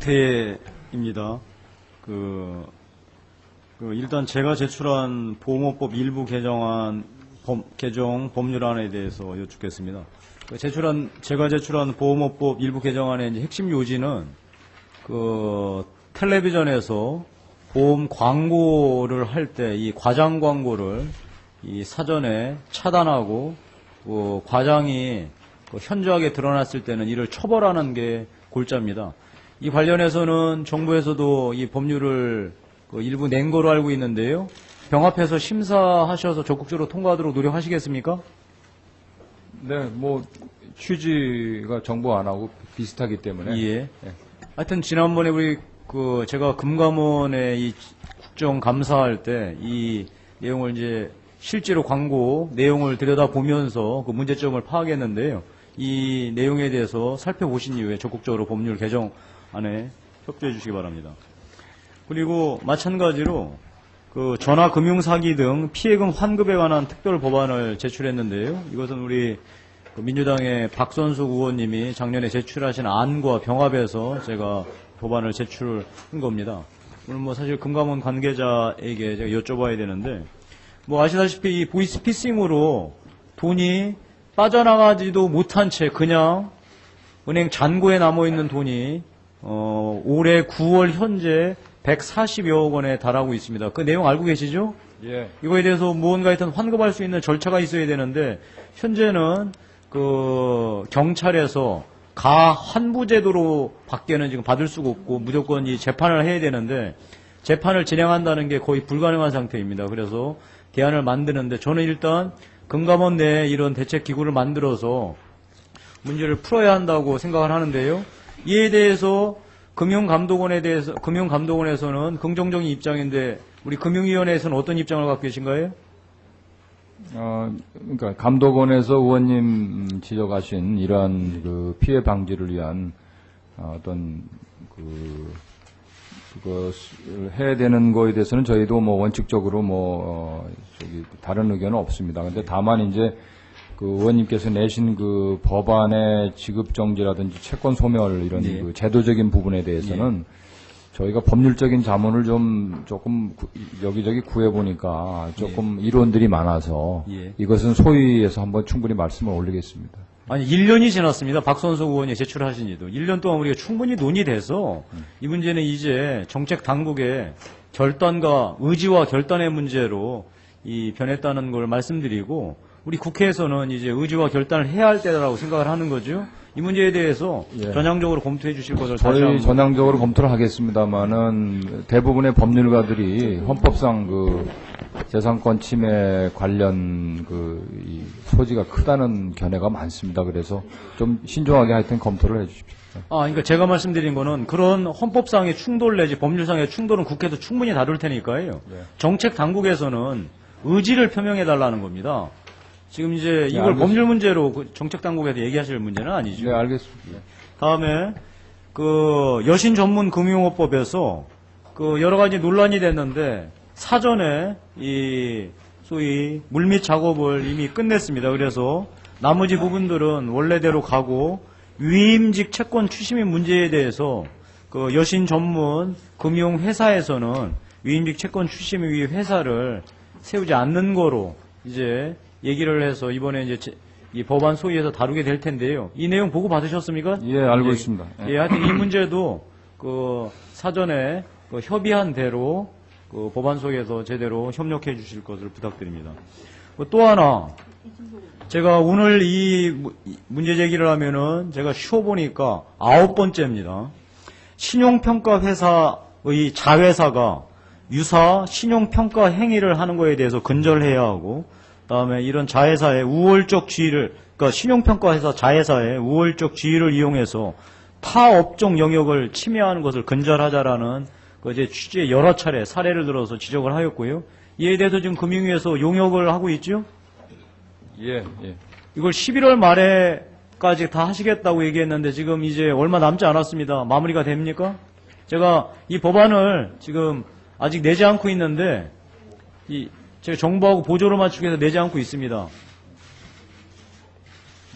김용태입니다. 일단 제가 제출한 보호모법 일부 개정 법률안에 대해서 여쭙겠습니다. 제가 제출한 보호모법 일부 개정안의 이제 핵심 요지는 텔레비전에서 보험 광고를 할 때 이 과장 광고를 사전에 차단하고 과장이 현저하게 드러났을 때는 이를 처벌하는 게 골자입니다. 이 관련해서는 정부에서도 이 법률을 일부 낸 거로 알고 있는데요. 병합해서 심사하셔서 적극적으로 통과하도록 노력하시겠습니까? 네, 취지가 정부안하고 비슷하기 때문에. 예. 하여튼 지난번에 제가 금감원에 이 국정 감사할 때 이 내용을 이제 실제로 광고 내용을 들여다보면서 그 문제점을 파악했는데요. 이 내용에 대해서 살펴보신 이후에 적극적으로 법률 개정안에 협조해 주시기 바랍니다. 그리고 마찬가지로 전화 금융 사기 등 피해금 환급에 관한 특별 법안을 제출했는데요. 이것은 우리 민주당의 박선숙 의원님이 작년에 제출하신 안과 병합해서 제가 법안을 제출한 겁니다. 오늘 사실 금감원 관계자에게 제가 여쭤봐야 되는데, 아시다시피 이 보이스피싱으로 돈이 빠져나가지도 못한 채 그냥 은행 잔고에 남아있는 돈이 올해 9월 현재 140여억 원에 달하고 있습니다. 그 내용 알고 계시죠? 예. 이거에 대해서 무언가 하여튼 환급할 수 있는 절차가 있어야 되는데, 현재는 경찰에서 가환부제도로 밖에는 지금 받을 수가 없고 무조건 이 재판을 해야 되는데, 재판을 진행한다는 게 거의 불가능한 상태입니다. 그래서 대안을 만드는데, 저는 일단 금감원 내에 이런 대책기구를 만들어서 문제를 풀어야 한다고 생각을 하는데요. 이에 대해서 금융감독원에서는 긍정적인 입장인데, 우리 금융위원회에서는 어떤 입장을 갖고 계신가요? 그러니까 감독원에서 의원님 지적하신 이러한 피해 방지를 위한 어떤 그것을 해야 되는 거에 대해서는 저희도 원칙적으로 다른 의견은 없습니다. 근데 다만 이제 의원님께서 내신 법안의 지급정지라든지 채권 소멸 이런 예. 제도적인 부분에 대해서는 저희가 법률적인 자문을 조금 여기저기 구해보니까 조금 이론들이 많아서 이것은 소위에서 한번 충분히 말씀을 올리겠습니다. 아니, 1년이 지났습니다. 박선숙 의원이 제출하신 지도. 1년 동안 우리가 충분히 논의돼서 이 문제는 이제 정책 당국의 결단과 의지와 결단의 문제로 변했다는 걸 말씀드리고, 우리 국회에서는 이제 의지와 결단을 해야 할 때라고 생각을 하는 거죠. 이 문제에 대해서 전향적으로 검토해 주실 것을 다시 한번. 저희 전향적으로 검토를 하겠습니다만은 대부분의 법률가들이 헌법상 재산권 침해 관련 이 소지가 크다는 견해가 많습니다. 그래서 좀 신중하게 하여튼 검토를 해 주십시오. 그러니까 제가 말씀드린 거는 그런 헌법상의 충돌 내지 법률상의 충돌은 국회도 충분히 다룰 테니까요. 정책 당국에서는 의지를 표명해 달라는 겁니다. 지금 이제 이걸 알겠습니다. 법률 문제로 정책 당국에서 얘기하실 문제는 아니죠. 네, 알겠습니다. 다음에 여신 전문 금융업법에서 여러 가지 논란이 됐는데, 사전에 소위 물밑 작업을 이미 끝냈습니다. 그래서 나머지 부분들은 원래대로 가고, 위임직 채권 추심의 문제에 대해서 여신 전문 금융회사에서는 위임직 채권 추심위 회사를 세우지 않는 거로 이제 얘기를 해서 이번에 이제 이 법안 소위에서 다루게 될 텐데요. 이 내용 보고 받으셨습니까? 예, 알고 있습니다. 하여튼 이 문제도 사전에 협의한 대로 법안 소위에서 제대로 협력해 주실 것을 부탁드립니다. 또 하나, 제가 오늘 이 문제 제기를 하면은 제가 쉬어보니까 9번째입니다. 신용평가 회사의 자회사가 유사 신용평가 행위를 하는 거에 대해서 근절해야 하고, 다음에 이런 자회사의 우월적 지위를, 그러니까 신용평가회사 자회사의 우월적 지위를 이용해서 타 업종 영역을 침해하는 것을 근절하자라는 이제 취지의 여러 차례 사례를 들어서 지적을 하였고요. 이에 대해서 지금 금융위에서 용역을 하고 있죠? 예. 이걸 11월 말에까지 다 하시겠다고 얘기했는데 지금 이제 얼마 남지 않았습니다. 마무리가 됩니까? 제가 이 법안을 지금 아직 내지 않고 있는데, 제가 정부하고 보조를 맞추기 위해서 내지 않고 있습니다.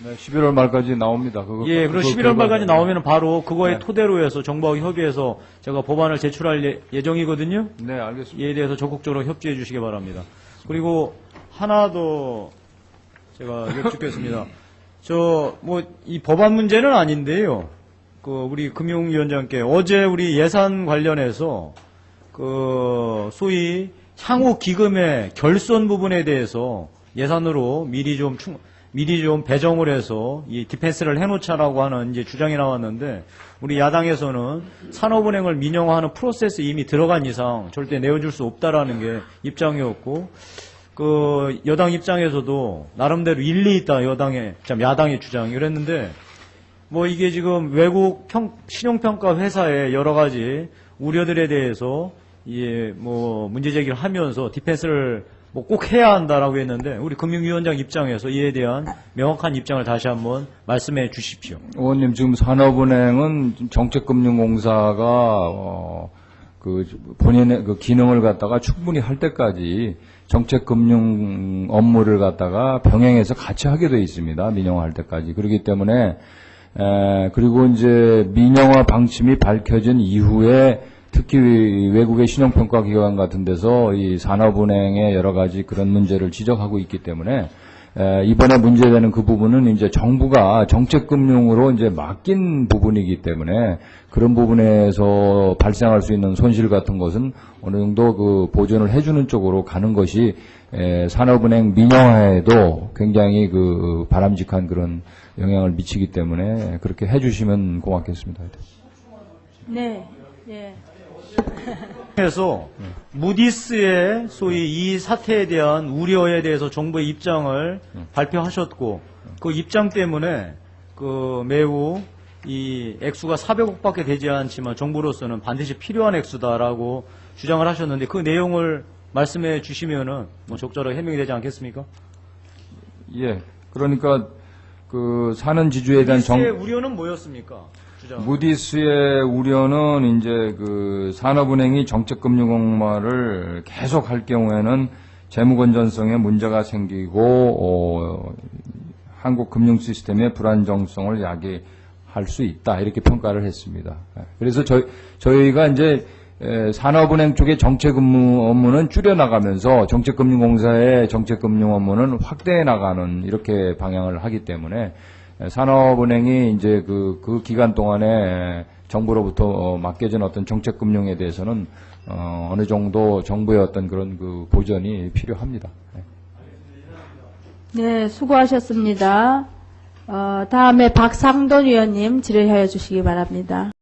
네, 11월 말까지 나옵니다. 예, 그리고 11월 말까지 나오면 바로 그거에 토대로 해서 정부하고 협의해서 제가 법안을 제출할 예정이거든요. 네, 알겠습니다. 이에 대해서 적극적으로 협조해 주시기 바랍니다. 그리고 하나 더 제가 여쭙겠습니다. 이 법안 문제는 아닌데요. 우리 금융위원장께 어제 우리 예산 관련해서 소위 향후 기금의 결손 부분에 대해서 예산으로 미리 좀 배정을 해서 이 디펜스를 해놓자라고 하는 이제 주장이 나왔는데, 우리 야당에서는 산업은행을 민영화하는 프로세스 이미 들어간 이상 절대 내어줄 수 없다라는 게 입장이었고, 여당 입장에서도 나름대로 일리 있다, 야당의 주장이 그랬는데, 이게 지금 외국 신용평가 회사의 여러 가지 우려들에 대해서 문제 제기를 하면서 디펜스를 꼭 해야 한다라고 했는데, 우리 금융위원장 입장에서 이에 대한 명확한 입장을 다시 한번 말씀해 주십시오. 의원님, 지금 산업은행은 정책금융공사가 본인의 기능을 갖다가 충분히 할 때까지 정책금융 업무를 갖다가 병행해서 같이 하게 되어 있습니다. 민영화할 때까지. 그렇기 때문에 그리고 이제 민영화 방침이 밝혀진 이후에 특히 외국의 신용평가 기관 같은 데서 이 산업은행의 여러 가지 그런 문제를 지적하고 있기 때문에 이번에 문제되는 그 부분은 이제 정부가 정책금융으로 이제 맡긴 부분이기 때문에 그런 부분에서 발생할 수 있는 손실 같은 것은 어느 정도 보전을 해주는 쪽으로 가는 것이 산업은행 민영화에도 굉장히 바람직한 그런 영향을 미치기 때문에 그렇게 해주시면 고맙겠습니다. 네, 예. 그래서 무디스의 소위 이 사태에 대한 우려에 대해서 정부의 입장을 발표하셨고, 그 입장 때문에 매우 이 액수가 400억밖에 되지 않지만 정부로서는 반드시 필요한 액수다라고 주장을 하셨는데, 그 내용을 말씀해 주시면은 적절하게 해명이 되지 않겠습니까? 예. 그러니까 사는 지주에 대한 무디스의 우려는 뭐였습니까? 무디스의 우려는 이제 산업은행이 정책금융업무를 계속 할 경우에는 재무건전성에 문제가 생기고 한국 금융 시스템의 불안정성을 야기할 수 있다, 이렇게 평가를 했습니다. 그래서 저희가 이제 산업은행 쪽의 정책금융 업무는 줄여나가면서 정책금융공사의 정책금융 업무는 확대해 나가는 이렇게 방향을 하기 때문에 산업은행이 이제 그 기간 동안에 정부로부터 맡겨진 어떤 정책금융에 대해서는 어느 정도 정부의 어떤 그런 보전이 필요합니다. 네, 수고하셨습니다. 다음에 박상돈 의원님 질의하여 주시기 바랍니다.